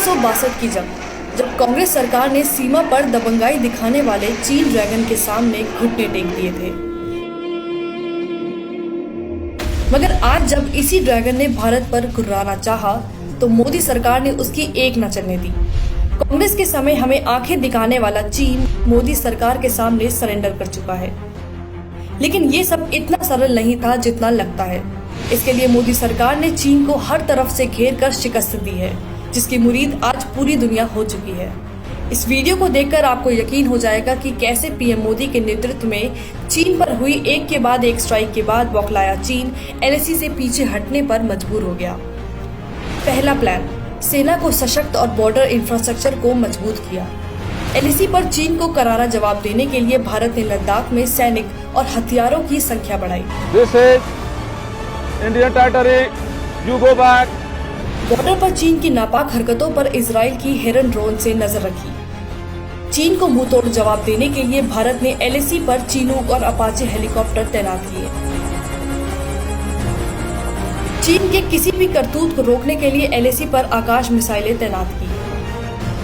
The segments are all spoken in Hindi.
1962 की जब कांग्रेस सरकार ने सीमा पर दबंगाई दिखाने वाले चीन ड्रैगन के सामने घुटने टेक दिए थे, मगर आज जब इसी ड्रैगन ने भारत पर गुर्राना चाहा तो मोदी सरकार ने उसकी एक न चलने दी। कांग्रेस के समय हमें आंखें दिखाने वाला चीन मोदी सरकार के सामने सरेंडर कर चुका है। लेकिन ये सब इतना सरल नहीं था जितना लगता है। इसके लिए मोदी सरकार ने चीन को हर तरफ से घेर कर शिकस्त दी है, जिसकी मुरीद आज पूरी दुनिया हो चुकी है। इस वीडियो को देखकर आपको यकीन हो जाएगा कि कैसे पीएम मोदी के नेतृत्व में चीन पर हुई एक के बाद एक स्ट्राइक के बाद बौखलाया चीन एलएसी से पीछे हटने पर मजबूर हो गया। पहला प्लान, सेना को सशक्त और बॉर्डर इंफ्रास्ट्रक्चर को मजबूत किया। एलएसी पर चीन को करारा जवाब देने के लिए भारत ने लद्दाख में सैनिक और हथियारों की संख्या बढ़ाई। This is Indian territory. You go back. Border पर चीन की नापाक हरकतों पर इजराइल की हेरन ड्रोन से नजर रखी। चीन को मुंहतोड़ जवाब देने के लिए भारत ने एलएसी पर चिनूक और अपाचे हेलीकॉप्टर तैनात किए। चीन के किसी भी करतूत को रोकने के लिए एलएसी पर आकाश मिसाइलें तैनात की।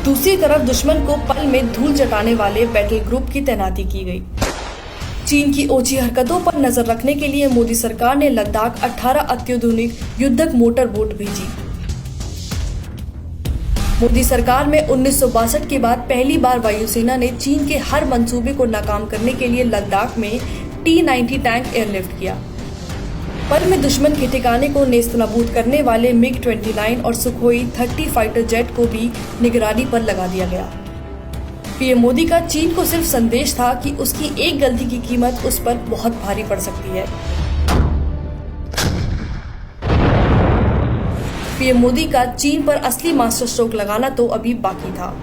दूसरी तरफ दुश्मन को पल में धूल चटाने वाले बैटल ग्रुप की तैनाती की गई। चीन की ओछी हरकतों पर नजर रखने के लिए मोदी सरकार ने लद्दाख 18 अत्याधुनिक युद्धक मोटर बोट भेजी। मोदी सरकार में 1962 के बाद पहली बार वायुसेना ने चीन के हर मंसूबे को नाकाम करने के लिए लद्दाख में T-90 टैंक एयरलिफ्ट किया। पल में दुश्मन के ठिकाने को नेस्तनाबूद करने वाले MiG-29 और सुखोई 30 फाइटर जेट को भी निगरानी पर लगा दिया गया। पीएम मोदी का चीन को सिर्फ संदेश था कि उसकी एक गलती की कीमत उस पर बहुत भारी पड़ सकती है। पीएम मोदी का चीन पर असली मास्टर स्ट्रोक लगाना तो अभी बाकी था।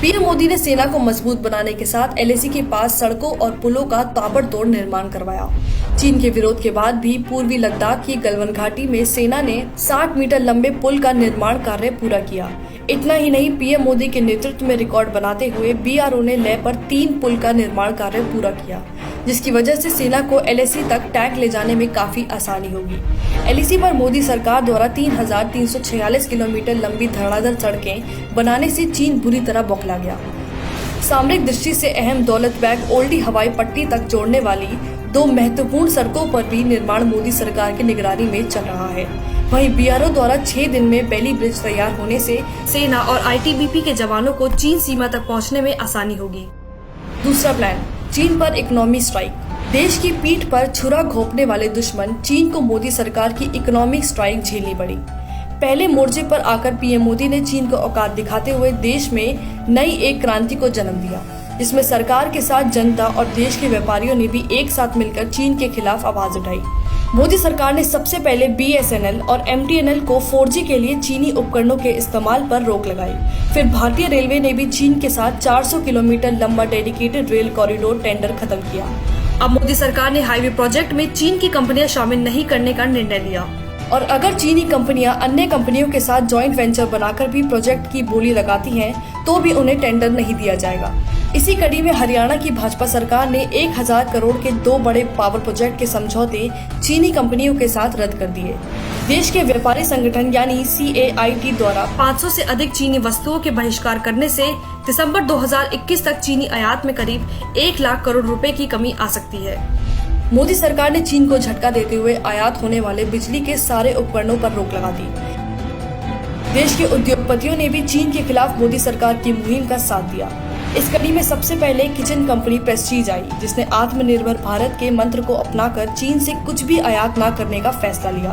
पीएम मोदी ने सेना को मजबूत बनाने के साथ एलएसी के पास सड़कों और पुलों का ताबड़तोड़ निर्माण करवाया। चीन के विरोध के बाद भी पूर्वी लद्दाख की गलवान घाटी में सेना ने 60 मीटर लंबे पुल का निर्माण कार्य पूरा किया। इतना ही नहीं, पीएम मोदी के नेतृत्व में रिकॉर्ड बनाते हुए बीआरओ ने लेह पर 3 पुल का निर्माण कार्य पूरा किया, जिसकी वजह से सेना को एलएसी तक टैंक ले जाने में काफी आसानी होगी। एलएसी पर मोदी सरकार द्वारा 3346 किलोमीटर लंबी धड़ाधड़ सड़कें बनाने से चीन बुरी तरह बौखला गया। सामरिक दृष्टि से अहम दौलत बेग ओल्डी हवाई पट्टी तक जोड़ने वाली 2 महत्वपूर्ण सड़कों पर भी निर्माण मोदी सरकार की निगरानी में चल रहा है। वहीं बीआरओ द्वारा 6 दिन में बेली ब्रिज तैयार होने से सेना और आईटीबीपी के जवानों को चीन सीमा तक पहुंचने में आसानी होगी। दूसरा प्लान, चीन पर इकोनॉमी स्ट्राइक। देश की पीठ पर छुरा घोंपने वाले दुश्मन चीन को मोदी सरकार की इकोनॉमिक स्ट्राइक झेलनी पड़ी। पहले मोर्चे पर आकर पीएम मोदी ने चीन को औकात दिखाते हुए देश में नई एक क्रांति को जन्म दिया, जिसमें सरकार के साथ जनता और देश के व्यापारियों ने भी एक साथ मिलकर चीन के खिलाफ आवाज उठाई। मोदी सरकार ने सबसे पहले बीएसएनएल और एमटीएनएल को 4G के लिए चीनी उपकरणों के इस्तेमाल पर रोक लगाई। फिर भारतीय रेलवे ने भी चीन के साथ 400 किलोमीटर लंबा डेडिकेटेड रेल कॉरिडोर टेंडर खत्म किया। अब मोदी सरकार ने हाईवे प्रोजेक्ट में चीन की कंपनियां शामिल नहीं करने का निर्णय लिया, और अगर चीनी कंपनियां अन्य कंपनियों के साथ जॉइंट वेंचर बनाकर भी प्रोजेक्ट की बोली लगाती हैं, तो भी उन्हें टेंडर नहीं दिया जाएगा। इसी कड़ी में हरियाणा की भाजपा सरकार ने 1000 करोड़ के 2 बड़े पावर प्रोजेक्ट के समझौते चीनी कंपनियों के साथ रद्द कर दिए। देश के व्यापारी संगठन यानी CAIT द्वारा 500 से अधिक चीनी वस्तुओं के बहिष्कार करने से दिसंबर 2021 तक चीनी आयात में करीब 1 लाख करोड़ रुपए की कमी आ सकती है। मोदी सरकार ने चीन को झटका देते हुए आयात होने वाले बिजली के सारे उपकरणों पर रोक लगा दी। देश के उद्योगपतियों ने भी चीन के खिलाफ मोदी सरकार की मुहिम का साथ दिया। इस कड़ी में सबसे पहले किचन कंपनी प्रेस्टीज आई, जिसने आत्मनिर्भर भारत के मंत्र को अपनाकर चीन से कुछ भी आयात न करने का फैसला लिया।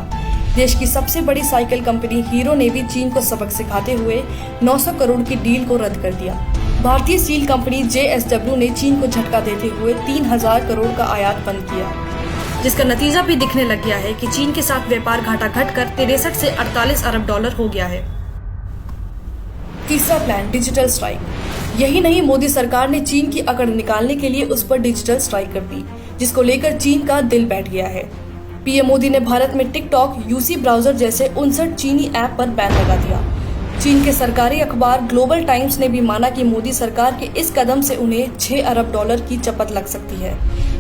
देश की सबसे बड़ी साइकिल कंपनी हीरो ने भी चीन को सबक सिखाते हुए 900 करोड़ की डील को रद्द कर दिया। भारतीय स्टील कंपनी JSW ने चीन को झटका देते हुए 3000 करोड़ का आयात बंद किया, जिसका नतीजा भी दिखने लग गया है कि चीन के साथ व्यापार घाटा घटकर 63 से 48 अरब डॉलर हो गया है। तीसरा प्लान, डिजिटल स्ट्राइक। यही नहीं, मोदी सरकार ने चीन की अकड़ निकालने के लिए उस पर डिजिटल स्ट्राइक कर दी, जिसको लेकर चीन का दिल बैठ गया है। पीएम मोदी ने भारत में टिकटॉक, यूसी ब्राउजर जैसे 59 चीनी ऐप पर बैन लगा दिया। चीन के सरकारी अखबार ग्लोबल टाइम्स ने भी माना कि मोदी सरकार के इस कदम से उन्हें 6 अरब डॉलर की चपत लग सकती है।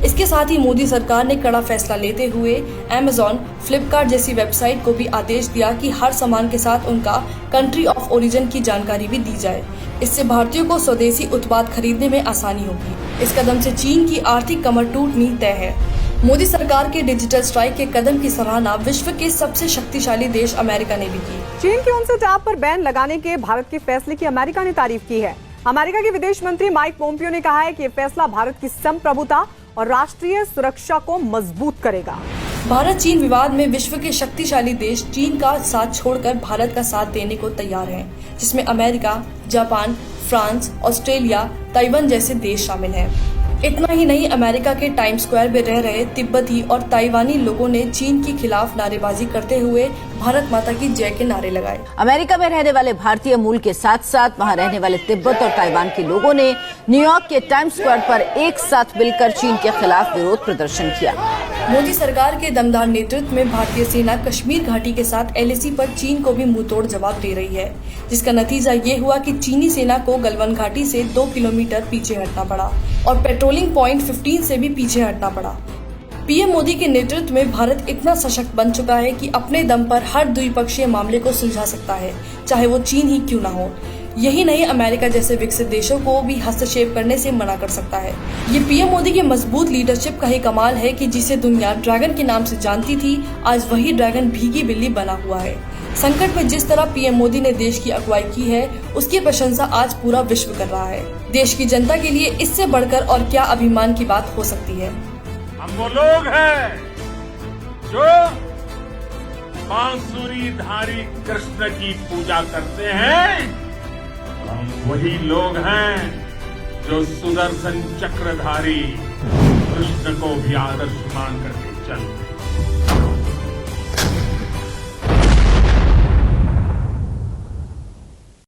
इसके साथ ही मोदी सरकार ने कड़ा फैसला लेते हुए अमेज़न, फ्लिपकार्ट जैसी वेबसाइट को भी आदेश दिया कि हर सामान के साथ उनका कंट्री ऑफ ओरिजिन की जानकारी भी दी जाए। इससे भारतीयों को स्वदेशी उत्पाद खरीदने में आसानी होगी। इस कदम से चीन की आर्थिक कमर टूटनी तय है। मोदी सरकार के डिजिटल स्ट्राइक के कदम की सराहना विश्व के सबसे शक्तिशाली देश अमेरिका ने भी की। चीन के 59 ऐप पर बैन लगाने के भारत के फैसले की अमेरिका ने तारीफ की है। अमेरिका के विदेश मंत्री माइक पोम्पियो ने कहा है कि ये फैसला भारत की संप्रभुता और राष्ट्रीय सुरक्षा को मजबूत करेगा। भारत चीन विवाद में विश्व के शक्तिशाली देश चीन का साथ छोड़कर भारत का साथ देने को तैयार हैं, जिसमें America, Japan, France, Australia, Taiwan जैसे देश शामिल हैं। इतना ही नहीं, अमेरिका के टाइम्स स्क्वायर में रह रहे तिब्बती और ताइवानी लोगों ने चीन के खिलाफ नारेबाजी करते हुए भारत माता की जय के नारे लगाए। अमेरिका में रहने वाले भारतीय मूल के साथ साथ वहां रहने वाले तिब्बत और ताइवान के लोगों ने न्यूयॉर्क के टाइम्स स्क्वायर पर एक साथ मिलकर चीन के खिलाफ विरोध प्रदर्शन किया। मोदी सरकार के दमदार नेतृत्व में भारतीय सेना कश्मीर घाटी के साथ एलएसी पर चीन को भी मुंहतोड़ जवाब दे रही है, जिसका नतीजा ये हुआ कि चीनी सेना को गलवान घाटी से 2 किलोमीटर पीछे हटना पड़ा और पेट्रोलिंग पॉइंट 15 से भी पीछे हटना पड़ा। पीएम मोदी के नेतृत्व में भारत इतना सशक्त बन चुका है कि अपने दम पर हर द्विपक्षीय मामले को सुलझा सकता है, चाहे वो चीन ही क्यों न हो। यही नहीं, अमेरिका जैसे विकसित देशों को भी हस्तक्षेप करने से मना कर सकता है। ये पीएम मोदी के मजबूत लीडरशिप का ही कमाल है कि जिसे दुनिया ड्रैगन के नाम से जानती थी, आज वही ड्रैगन भीगी बिल्ली बना हुआ है। संकट में जिस तरह पीएम मोदी ने देश की अगुवाई की है, उसकी प्रशंसा आज पूरा विश्व कर रहा है। देश की जनता के लिए इससे बढ़कर और क्या अभिमान की बात हो सकती है। हम वो लोग हैं जो बांसुरीधारी कृष्ण की पूजा करते हैं, हम वही लोग हैं जो सुदर्शन चक्रधारी कृष्ण को भी आदर्श मान करके चलते हैं।